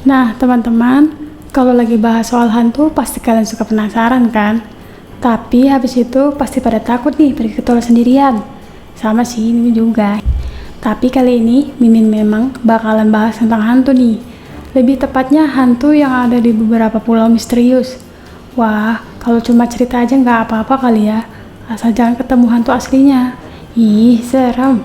Nah, teman-teman, kalau lagi bahas soal hantu, pasti kalian suka penasaran kan? Tapi habis itu pasti pada takut nih pergi ke tol sendirian. Sama sih, Mimin juga. Tapi kali ini, Mimin memang bakalan bahas tentang hantu nih. Lebih tepatnya hantu yang ada di beberapa pulau misterius. Wah, kalau cuma cerita aja nggak apa-apa kali ya. Asal jangan ketemu hantu aslinya. Ih, serem.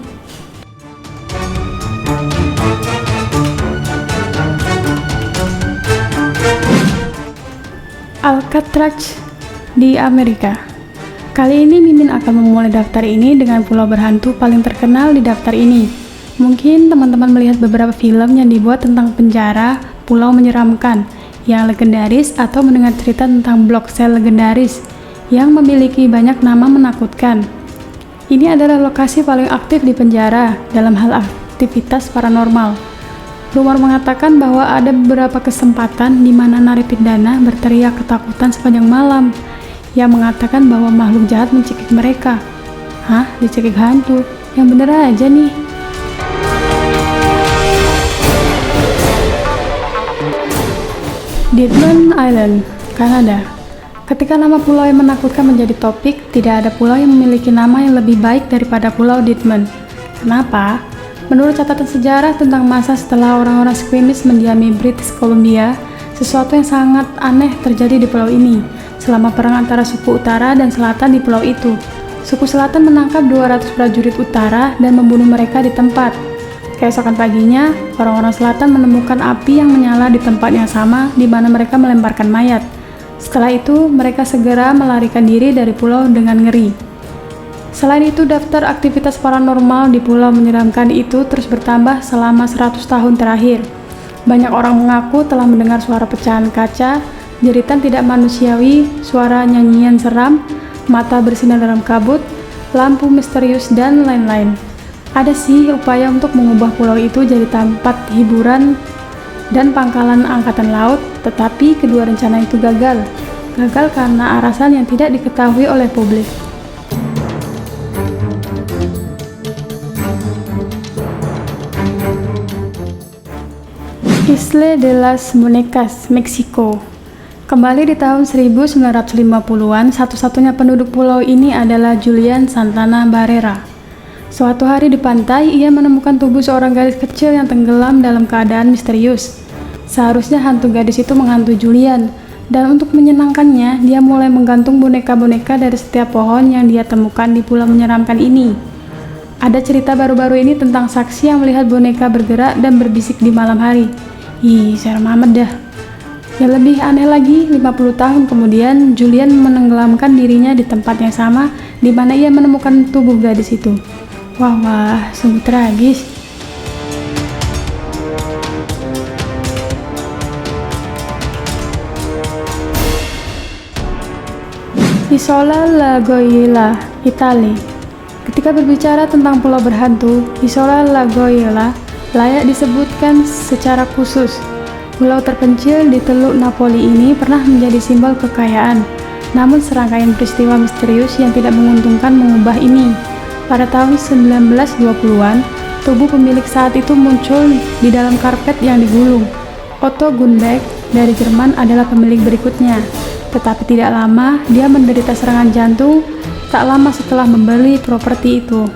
Alcatraz di Amerika. Kali ini Mimin akan memulai daftar ini dengan pulau berhantu paling terkenal di daftar ini. Mungkin teman-teman melihat beberapa film yang dibuat tentang penjara, pulau menyeramkan, yang legendaris atau mendengar cerita tentang blok sel legendaris yang memiliki banyak nama menakutkan. Ini adalah lokasi paling aktif di penjara dalam hal aktivitas paranormal. Rumor mengatakan bahwa ada beberapa kesempatan di mana narapidana berteriak ketakutan sepanjang malam, yang mengatakan bahwa makhluk jahat mencekik mereka. Hah? Dicekik hantu? Yang bener aja nih. Deadman Island, Kanada. Ketika nama pulau yang menakutkan menjadi topik, tidak ada pulau yang memiliki nama yang lebih baik daripada Pulau Deadman. Kenapa? Menurut catatan sejarah tentang masa setelah orang-orang Squamish mendiami British Columbia, sesuatu yang sangat aneh terjadi di pulau ini selama perang antara suku utara dan selatan di pulau itu. Suku selatan menangkap 200 prajurit utara dan membunuh mereka di tempat. Keesokan paginya, orang-orang selatan menemukan api yang menyala di tempat yang sama di mana mereka melemparkan mayat. Setelah itu, mereka segera melarikan diri dari pulau dengan ngeri. Selain itu, daftar aktivitas paranormal di pulau menyeramkan itu terus bertambah selama 100 tahun terakhir. Banyak orang mengaku telah mendengar suara pecahan kaca, jeritan tidak manusiawi, suara nyanyian seram, mata bersinar dalam kabut, lampu misterius, dan lain-lain. Ada sih upaya untuk mengubah pulau itu jadi tempat hiburan dan pangkalan angkatan laut, tetapi kedua rencana itu gagal. Gagal karena alasan yang tidak diketahui oleh publik. Isla de las Muñecas, Meksiko. Kembali di tahun 1950-an, satu-satunya penduduk pulau ini adalah Julian Santana Barrera. Suatu hari di pantai, ia menemukan tubuh seorang gadis kecil yang tenggelam dalam keadaan misterius. Seharusnya hantu gadis itu menghantui Julian, dan untuk menyenangkannya, dia mulai menggantung boneka-boneka dari setiap pohon yang dia temukan di pulau menyeramkan ini. Ada cerita baru-baru ini tentang saksi yang melihat boneka bergerak dan berbisik di malam hari. Ih, serem amat dah. Yang lebih aneh lagi, 50 tahun kemudian, Julian menenggelamkan dirinya di tempat yang sama di mana ia menemukan tubuh gadis itu. Wah, sungguh tragis. Isola La Gioia, Italia. Ketika berbicara tentang pulau berhantu, Isola La Gioia layak disebutkan secara khusus. Pulau terpencil di Teluk Napoli ini pernah menjadi simbol kekayaan, namun serangkaian peristiwa misterius yang tidak menguntungkan mengubah ini. Pada tahun 1920-an, tubuh pemilik saat itu muncul di dalam karpet yang digulung. Otto Gunbeck dari Jerman adalah pemilik berikutnya, tetapi tidak lama dia menderita serangan jantung tak lama setelah membeli properti itu.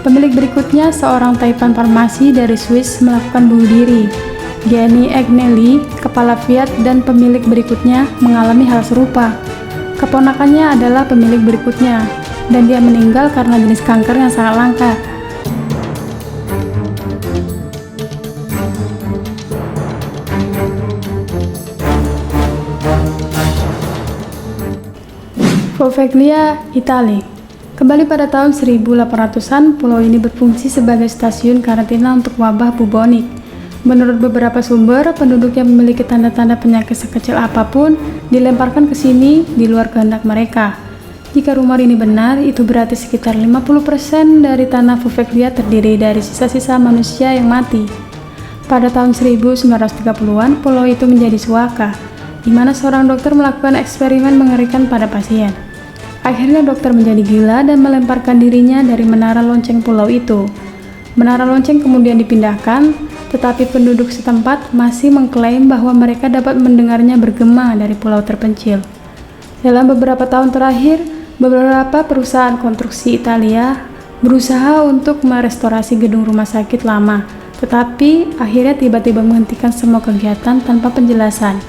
Pemilik berikutnya, seorang taipan farmasi dari Swiss, melakukan bunuh diri. Gianni Agnelli, kepala Fiat, dan pemilik berikutnya mengalami hal serupa. Keponakannya adalah pemilik berikutnya, dan dia meninggal karena jenis kanker yang sangat langka. Poveglia, Italia. Kembali pada tahun 1800-an, pulau ini berfungsi sebagai stasiun karantina untuk wabah bubonik. Menurut beberapa sumber, penduduk yang memiliki tanda-tanda penyakit sekecil apapun dilemparkan ke sini di luar kehendak mereka. Jika rumor ini benar, itu berarti sekitar 50% dari tanah Poveglia terdiri dari sisa-sisa manusia yang mati. Pada tahun 1930-an, pulau itu menjadi suaka, di mana seorang dokter melakukan eksperimen mengerikan pada pasien. Akhirnya dokter menjadi gila dan melemparkan dirinya dari menara lonceng pulau itu. Menara lonceng kemudian dipindahkan, tetapi penduduk setempat masih mengklaim bahwa mereka dapat mendengarnya bergema dari pulau terpencil. Dalam beberapa tahun terakhir, beberapa perusahaan konstruksi Italia berusaha untuk merestorasi gedung rumah sakit lama, tetapi akhirnya tiba-tiba menghentikan semua kegiatan tanpa penjelasan.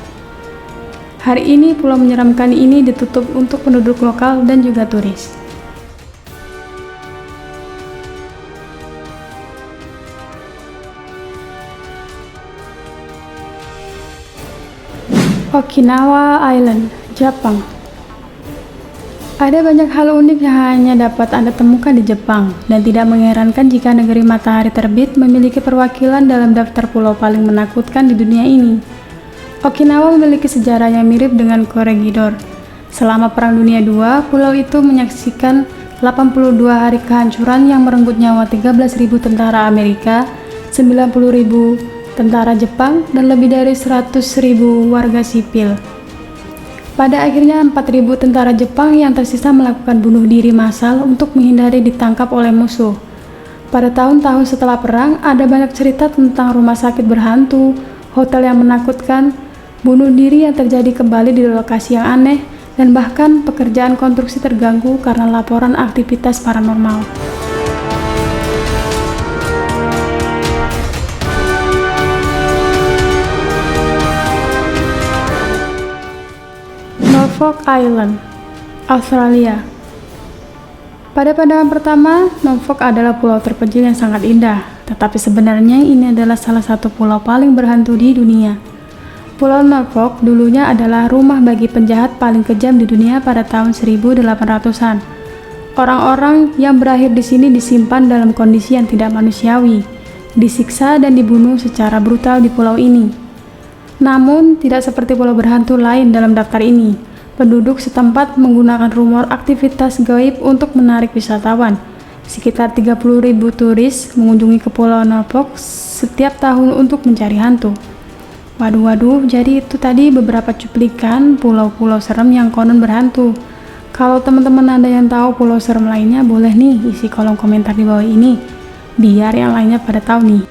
Hari ini, pulau menyeramkan ini ditutup untuk penduduk lokal dan juga turis. Okinawa Island, Jepang. Ada banyak hal unik yang hanya dapat Anda temukan di Jepang, dan tidak mengherankan jika negeri matahari terbit memiliki perwakilan dalam daftar pulau paling menakutkan di dunia ini. Okinawa memiliki sejarah yang mirip dengan Corregidor. Selama Perang Dunia II, pulau itu menyaksikan 82 hari kehancuran yang merenggut nyawa 13.000 tentara Amerika, 90.000 tentara Jepang, dan lebih dari 100.000 warga sipil. Pada akhirnya 4.000 tentara Jepang yang tersisa melakukan bunuh diri massal untuk menghindari ditangkap oleh musuh. Pada tahun-tahun setelah perang, ada banyak cerita tentang rumah sakit berhantu, hotel yang menakutkan, bunuh diri yang terjadi kembali di lokasi yang aneh, dan bahkan pekerjaan konstruksi terganggu karena laporan aktivitas paranormal. Norfolk Island, Australia. Pada pandangan pertama, Norfolk adalah pulau terpencil yang sangat indah, tetapi sebenarnya ini adalah salah satu pulau paling berhantu di dunia. Pulau Norfolk dulunya adalah rumah bagi penjahat paling kejam di dunia pada tahun 1800-an. Orang-orang yang berakhir di sini disimpan dalam kondisi yang tidak manusiawi, disiksa dan dibunuh secara brutal di pulau ini. Namun, tidak seperti pulau berhantu lain dalam daftar ini. Penduduk setempat menggunakan rumor aktivitas gaib untuk menarik wisatawan. Sekitar 30.000 turis mengunjungi ke Pulau Norfolk setiap tahun untuk mencari hantu. Waduh, jadi itu tadi beberapa cuplikan pulau-pulau serem yang konon berhantu. Kalau teman-teman Anda yang tahu pulau serem lainnya, boleh nih isi kolom komentar di bawah ini, biar yang lainnya pada tahu nih.